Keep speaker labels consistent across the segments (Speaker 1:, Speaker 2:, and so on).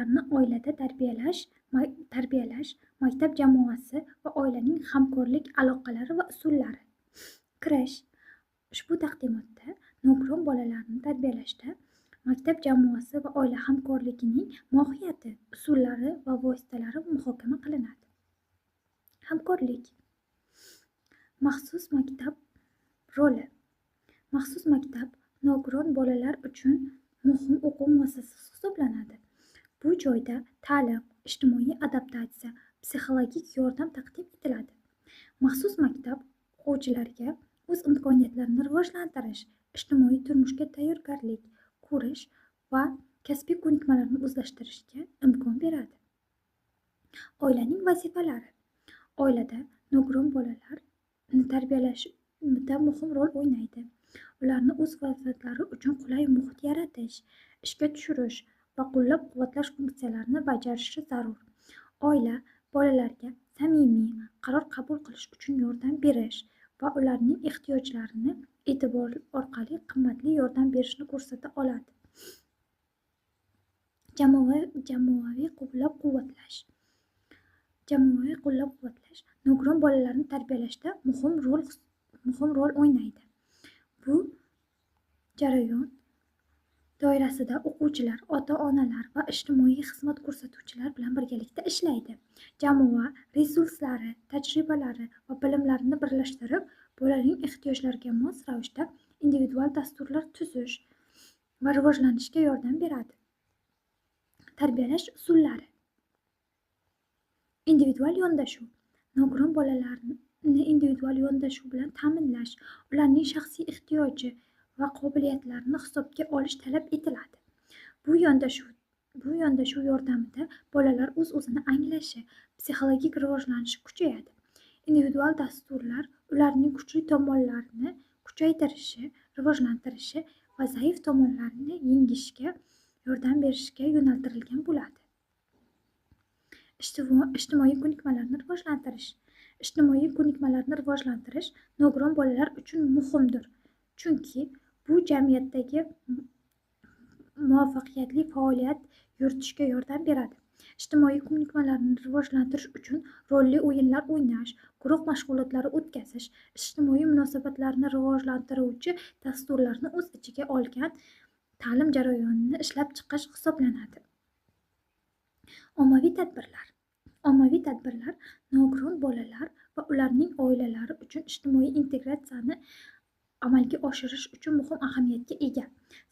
Speaker 1: farzandlarni oilada tarbiyalash, maktab jamoasi va oilaning hamkorlik aloqalari va usullari. Kirash. Ushbu taqdimotda nogiron bolalarni tarbiyalashda maktab jamoasi va oila hamkorligining mohiyati, usullari va vositalari muhokama qilinadi. Hamkorlik. Maxsus maktab roli. Maxsus maktab nogiron bolalar uchun muhim o'quv muassasasi hisoblanadi. Bu joyda ta'lim, ijtimoiy adaptatsiya, psixologik yordam taqdim etiladi. Maxsus maktab o'quvchilarga o'z imkoniyatlarini rivojlantirish, ijtimoiy turmushga tayyorgarlik ko'rish va kasbiy ko'nikmalarni o'zlashtirishga imkon beradi. Oilaning vazifalari. Oilada nogiron bolalarni tarbiyalashda muhim rol o'ynaydi. Ularni o'z farzandlari uchun qulay muhit yaratish, ishga tushirish va qo'llab-quvvatlash funksiyalarini bajarishi zarur. Oila bolalarga samimiy qaror qabul qilish uchun yordam berish va ularning ehtiyojlarini e'tibor orqali qimmatli yordam berishni ko'rsata oladi. Jamoaviy qo'llab-quvvatlash. Jamoaviy qo'llab-quvvatlash nogiron bolalarni tarbiyalashda muhim rol o'ynaydi. Bu jarayon doirasida o'quvchilar, ota-onalar va ijtimoiy xizmat ko'rsatuvchilar bilan birgalikda ishlaydi. Jamoa resurslari, tajribalari va bilimlarini birlashtirib, bolaning ehtiyojlariga mos ravishda individual dasturlar tuzish va rivojlanishga yordam beradi. Tarbiyalash usullari. Individual yondashuv. Nogiron bolalarni individual yondashuv bilan ta'minlash, ularning shaxsiy ehtiyoji va qobiliyatlarini hisobga olish talab etiladi. Bu yondashuv yordamida bolalar o'z-o'zini anglashi, psixologik rivojlanishi kuchayadi. Individual dasturlar ularning kuchli tomonlarini kuchaytirishi, rivojlantirishi va zaif tomonlarini yengishga yordam berishga yo'naltirilgan bo'ladi. Ijtimoiy ko'nikmalarni rivojlantirish. Ijtimoiy ko'nikmalarni rivojlantirish nogiron bolalar uchun muhimdir, chunki bu jamiyatdagi muvaffaqiyatli faoliyat yuritishga yordam beradi. Ijtimoiy ko'nikmalarni rivojlantirish uchun rolli o'yinlar o'ynash, guruh mashg'ulotlari o'tkazish, ijtimoiy munosabatlarni rivojlantiruvchi dasturlarni o'z ichiga olgan ta'lim jarayonini ishlab chiqish hisoblanadi. Ommaviy tadbirlar. Ommaviy tadbirlar nogiron bolalar va ularning oilalari uchun ijtimoiy integratsiyani amalga oshirish uchun muhim ahamiyatga ega.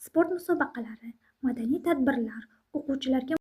Speaker 1: Sport musobaqalari, madaniy tadbirlar, o'quvchilarga